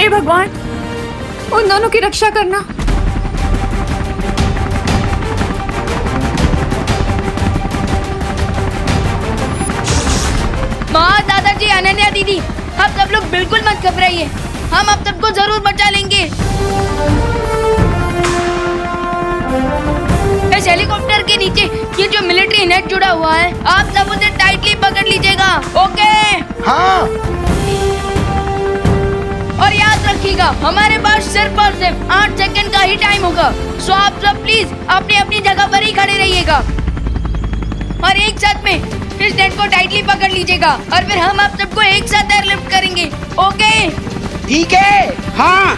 हे भगवान, उन दोनों की रक्षा करना। माँ, दादाजी, अनन्या दीदी, आप सब लोग बिल्कुल मत घबराइए, हम आप सबको जरूर बचा लेंगे। इस हेलीकॉप्टर के नीचे ये जो मिलिट्री नेट जुड़ा हुआ है, आप सब उसे टाइटली पकड़ लीजिएगा। ओके? हाँ। और याद रखिएगा, हमारे पास सिर्फ और सिर्फ 8 सेकंड का ही टाइम होगा। सो आप सब प्लीज अपनी अपनी जगह पर ही खड़े रहिएगा और एक साथ में इस नेट को टाइटली पकड़ लीजिएगा और फिर हम आप सबको एक साथ एयरलिफ्ट करेंगे। ओके? ठीक है। हाँ।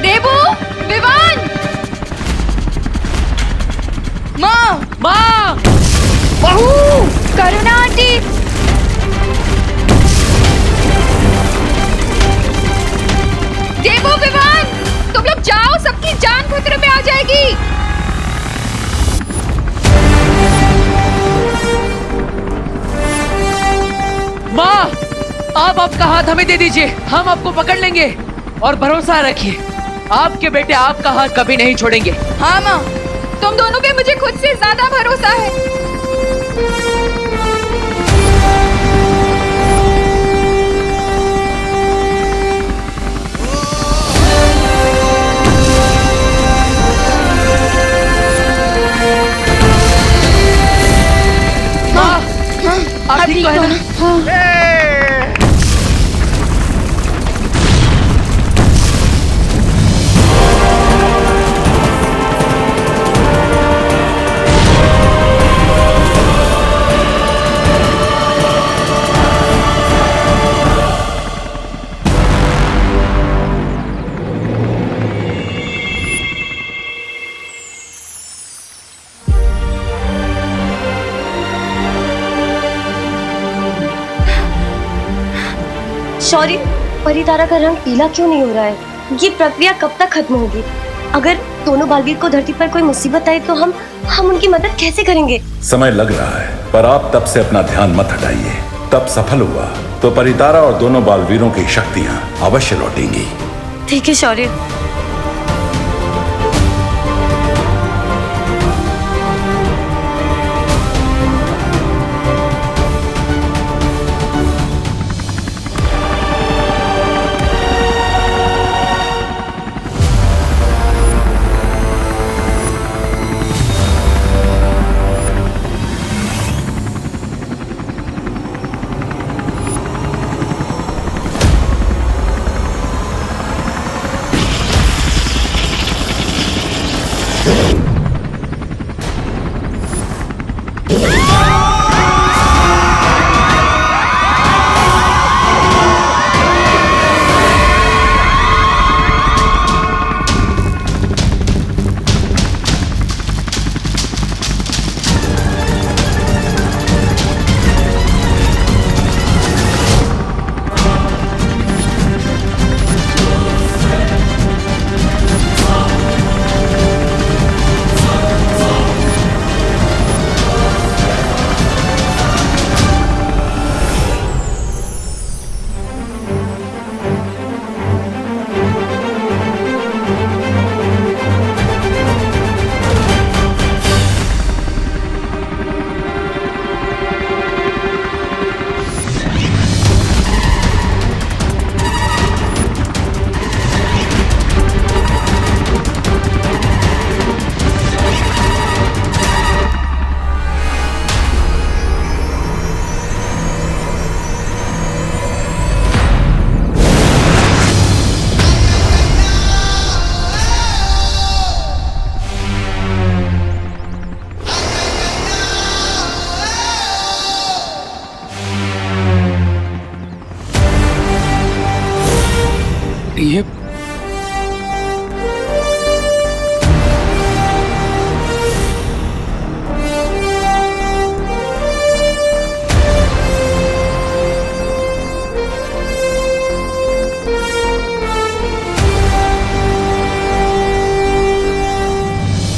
देबू, विवान, माँ, बहू, करुणा आंटी, देबू, विवान, तुम लोग जाओ, सबकी जान खतरे में आ जाएगी। माँ, आप आपका हाथ हमें दे दीजिए, हम आपको पकड़ लेंगे और भरोसा रखिए, आपके बेटे आपका हाथ कभी नहीं छोड़ेंगे। हाँ माँ, तुम दोनों पे मुझे खुद से ज्यादा भरोसा है। माँ, आप ठीक तो है ना? शौर्य, परितारा का रंग पीला क्यों नहीं हो रहा है? ये प्रक्रिया कब तक खत्म होगी? अगर दोनों बालवीर को धरती पर कोई मुसीबत आई तो हम उनकी मदद कैसे करेंगे? समय लग रहा है, पर आप तब से अपना ध्यान मत हटाइए। तब सफल हुआ तो परितारा और दोनों बालवीरों की शक्तियां अवश्य लौटेंगी। ठीक है शौर्य।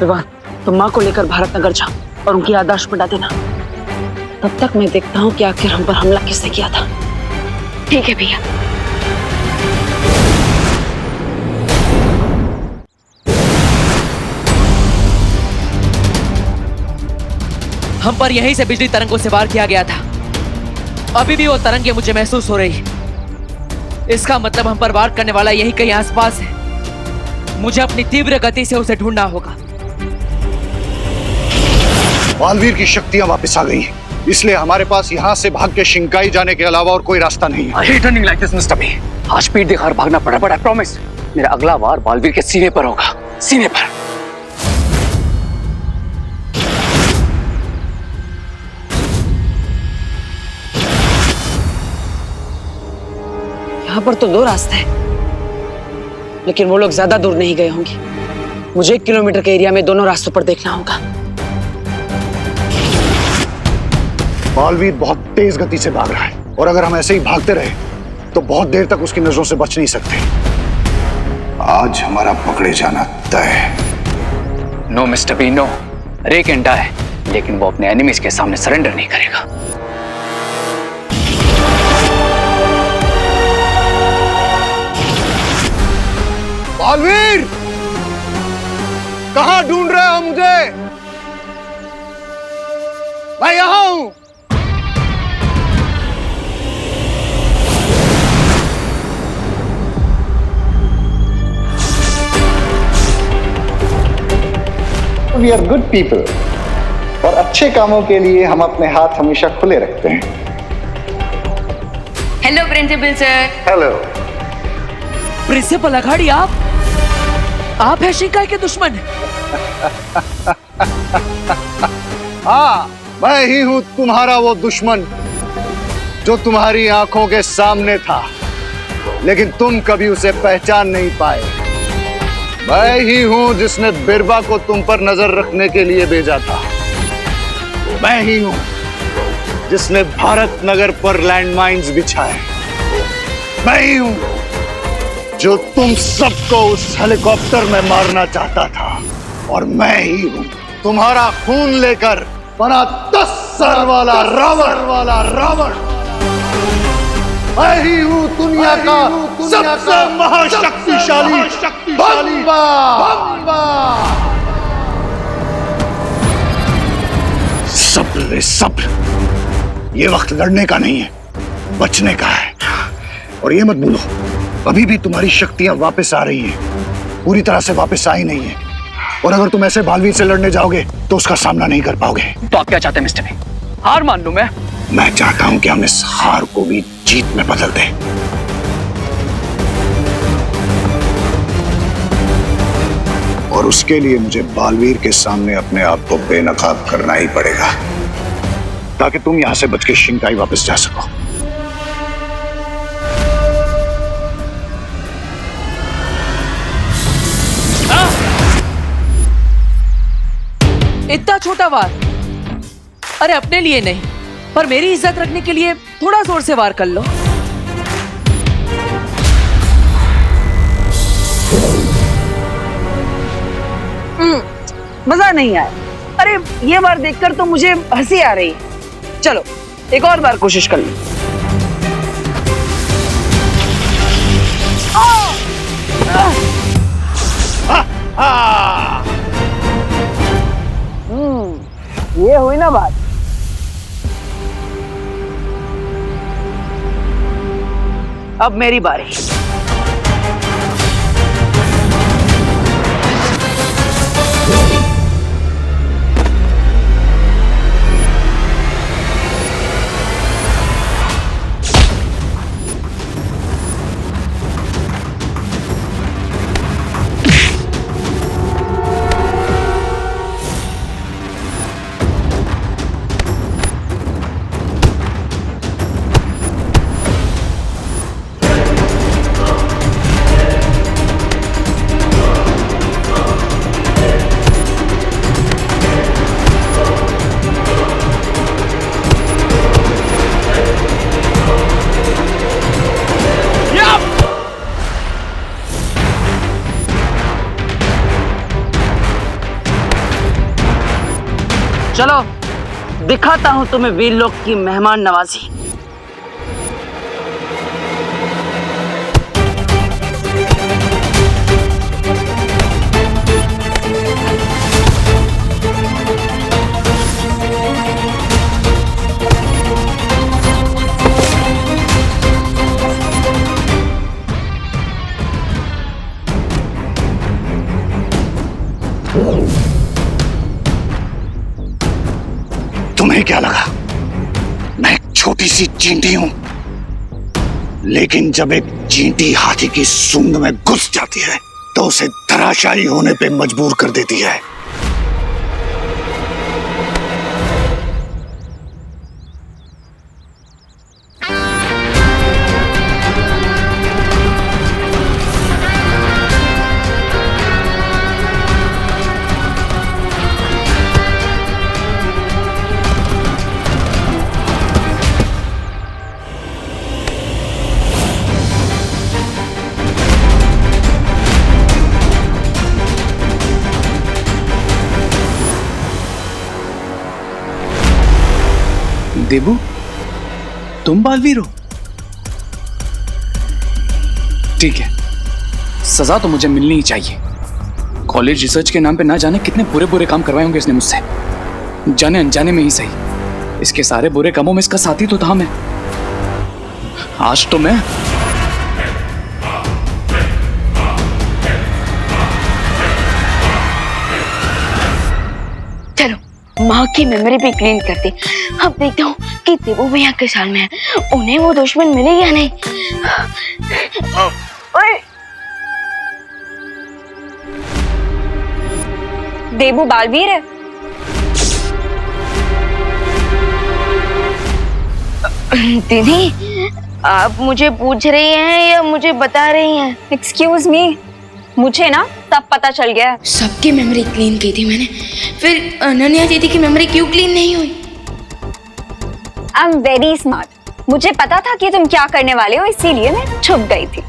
विवान, तुम माँ को लेकर भारतनगर जाओ और उनकी याददाश्त मिटा देना। तब तक मैं देखता हूँ कि आखिर हम पर हमला किसने किया था। ठीक है भैया। हम पर यहीं से बिजली तरंगों से वार किया गया था। अभी भी वो तरंगे मुझे महसूस हो रही। इसका मतलब हम पर वार करने वाला यही कहीं आसपास है। मुझे अपनी तीव्र गति से उसे ढूंढना होगा। बालवीर की शक्तियां वापस आ गई हैं, इसलिए हमारे पास यहाँ से भाग के शिंकाई जाने के अलावा और कोई रास्ता नहीं है। I hate running like this, Mr. B. आज पीठ दिखाकर भागना पड़ा, but I promise मेरा अगला वार बालवीर के सीने पर होगा, सीने पर। यहाँ पर तो 2 रास्ते हैं, लेकिन वो लोग ज्यादा दूर नहीं गए होंगे। मुझे 1 किलोमीटर के एरिया में दोनों रास्तों पर देखना होगा। बालवीर बहुत तेज गति से भाग रहा है, और अगर हम ऐसे ही भागते रहे तो बहुत देर तक उसकी नजरों से बच नहीं सकते। आज हमारा पकड़े जाना तय है। No mister B, no. Ray can die, लेकिन वो अपने एनिमीज के सामने सरेंडर नहीं करेगा। बालवीर, कहां ढूंढ रहे हो मुझे? मैं यहां हूं। We are good people, और अच्छे कामों के लिए हम अपने हाथ हमेशा खुले रखते हैं। Hello principal sir. Hello. Principal Aghadi, आप हैं शिंकाई के दुश्मन? हाँ, मैं ही हूं तुम्हारा वो दुश्मन जो तुम्हारी आंखों के सामने था, लेकिन तुम कभी उसे पहचान नहीं पाए। मैं ही हूं जिसने बिरबा को तुम पर नजर रखने के लिए भेजा था। मैं ही हूं जिसने भारत नगर पर लैंडमाइंस बिछाए। मैं ही हूं जो तुम सबको उस हेलीकॉप्टर में मारना चाहता था। और मैं ही हूं तुम्हारा खून लेकर बना 10 सर वाला रावण। मैं ही हूं दुनिया का सबसे महाशक्तिशाली बम्बा। सब्र, ये वक्त लड़ने का नहीं है, बचने का है। और ये मत भूलो, अभी भी तुम्हारी शक्तियां वापस आ रही हैं, पूरी तरह से वापस आई नहीं है। और अगर तुम ऐसे बालवीर से लड़ने जाओगे तो उसका सामना नहीं कर पाओगे। तो आप क्या चाहते हैं मिस्टर बी? हार मान लूं मैं? मैं चाहता हूं कि हम इस हार को भी जीत में बदल दें। और उसके लिए मुझे बालवीर के सामने अपने आप को बेनकाब करना ही पड़ेगा, ताकि तुम यहां से बच के शिंकाई वापस जा सको। इतना छोटा वार? अरे अपने लिए नहीं, पर मेरी इज्जत रखने के लिए थोड़ा जोर से वार कर लो। मजा नहीं आया। अरे ये बार देखकर तो मुझे हंसी आ रही है। चलो एक और बार कोशिश कर लो। ये हुई ना बात। अब मेरी बारी। चलो दिखाता हूँ तुम्हें वीर लोग की मेहमान नवाजी। तुम्हें क्या लगा मैं एक छोटी सी चींटी हूं? लेकिन जब एक चींटी हाथी की सूंड में घुस जाती है तो उसे धराशायी होने पे मजबूर कर देती है। देबू, तुम बालवीर हो? ठीक है, सजा तो मुझे मिलनी ही चाहिए। कॉलेज रिसर्च के नाम पे ना जाने कितने बुरे बुरे काम करवाए होंगे इसने मुझसे, जाने अनजाने में ही सही। इसके सारे बुरे कामों में इसका साथी तो था मैं। आज तो मैं माँ की मेमोरी भी क्लीन करती। अब देखता हूँ कि देवू भैया किस हाल में है, उन्हें वो दुश्मन मिले या नहीं। देबू बालवीर है। दीदी, आप मुझे पूछ रही हैं या मुझे बता रही हैं? एक्सक्यूज मी, मुझे ना तब पता चल गया। सबकी मेमोरी क्लीन की थी मैंने, फिर अनन्या दीदी की मेमोरी क्यों क्लीन नहीं हुई? आई एम वेरी स्मार्ट, मुझे पता था कि तुम क्या करने वाले हो, इसीलिए मैं छुप गई थी।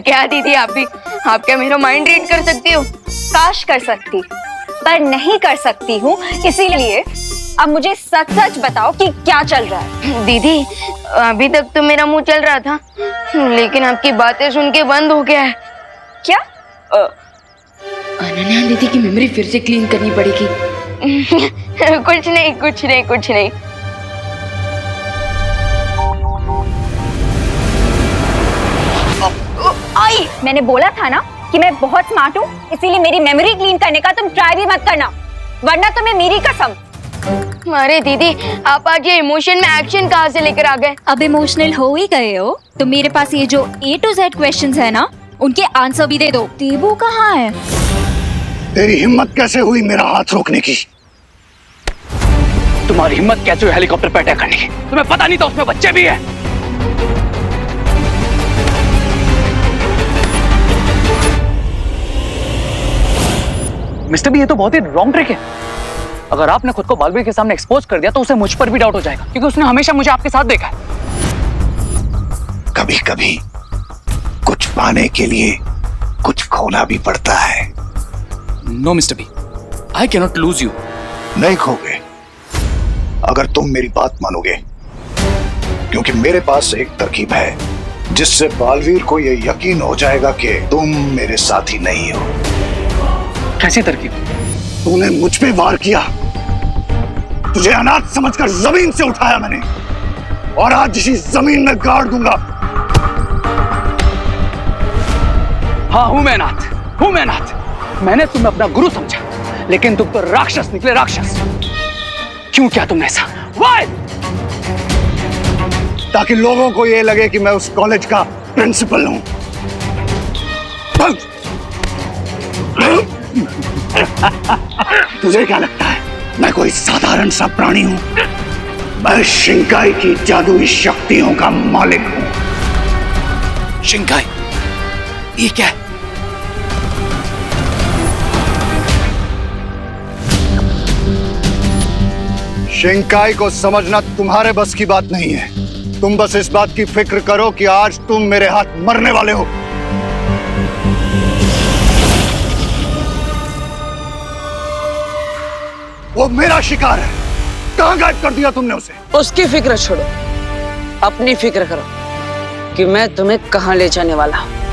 क्या दीदी, आप क्या मेरा माइंड रीड कर सकती हो? काश कर सकती, पर नहीं कर सकती हूँ, इसीलिए अब मुझे सच सच बताओ कि क्या चल रहा है। दीदी, अभी तक तो मेरा मुंह चल रहा था, लेकिन आपकी बातें सुन के बंद हो गया है। क्या? अनन्या दीदी की मेमोरी फिर से क्लीन करनी पड़ेगी। कुछ नहीं, कुछ नहीं, कुछ नहीं। आई, मैंने बोला था ना कि मैं बहुत स्मार्ट हूँ, इसीलिए मेरी मेमोरी क्लीन करने का तुम ट्राई भी मत करना, वरना तुम्हें मेरी कसम। अरे दीदी, आप आज ये इमोशन में एक्शन कहाँ से लेकर आ गए? अब इमोशनल हो ही गए हो तो मेरे पास ये जो A to Z क्वेश्चंस है ना, उनके आंसर भी दे दो। देबू कहाँ है? तेरी हिम्मत कैसे हुई मेरा हाथ रोकने की? तुम्हारी हिम्मत कैसे हुई हेलीकॉप्टर पे अटैक करने की? तुम्हें पता नहीं था उसमें बच्चे भी हैं? मिस्टर बी, ये तो बहुत ही रॉन्ग ट्रिक है। अगर आपने खुद को बालवीर के सामने एक्सपोज कर दिया तो उसे मुझ पर भी डाउट हो जाएगा, क्योंकि उसने हमेशा मुझे आपके साथ देखा है। कभी कभी कुछ पाने के लिए कुछ खोना भी पड़ता है। No mister B, I can not lose you. नहीं खोगे अगर तुम मेरी बात मानोगे, क्योंकि मेरे पास एक तरकीब है जिससे बालवीर को यह यकीन हो जाएगा कि तुम मेरे साथी नहीं हो। कैसी तरकीब? तूने मुझ पे वार किया, तुझे अनाथ समझकर जमीन से उठाया मैंने, और आज इसी जमीन में गाड़ दूंगा। हाँ, हूं मैं अनाथ। मैंने तुम्हें अपना गुरु समझा, लेकिन तुम तो राक्षस निकले, राक्षस। क्यों किया तुमने ऐसा? Why? ताकि लोगों को यह लगे कि मैं उस कॉलेज का प्रिंसिपल हूं। तुझे क्या लगता है मैं कोई साधारण सा प्राणी हूं? मैं शिंकाई की जादुई शक्तियों का मालिक हूं। शिंकाई? ये क्या है? शिंकाई को समझना तुम्हारे बस की बात नहीं है। तुम बस इस बात की फिक्र करो कि आज तुम मेरे हाथ मरने वाले हो। वो मेरा शिकार है। कहाँ गायब कर दिया तुमने उसे? उसकी फिक्र छोड़ो, अपनी फिक्र करो कि मैं तुम्हें कहाँ ले जाने वाला हूँ।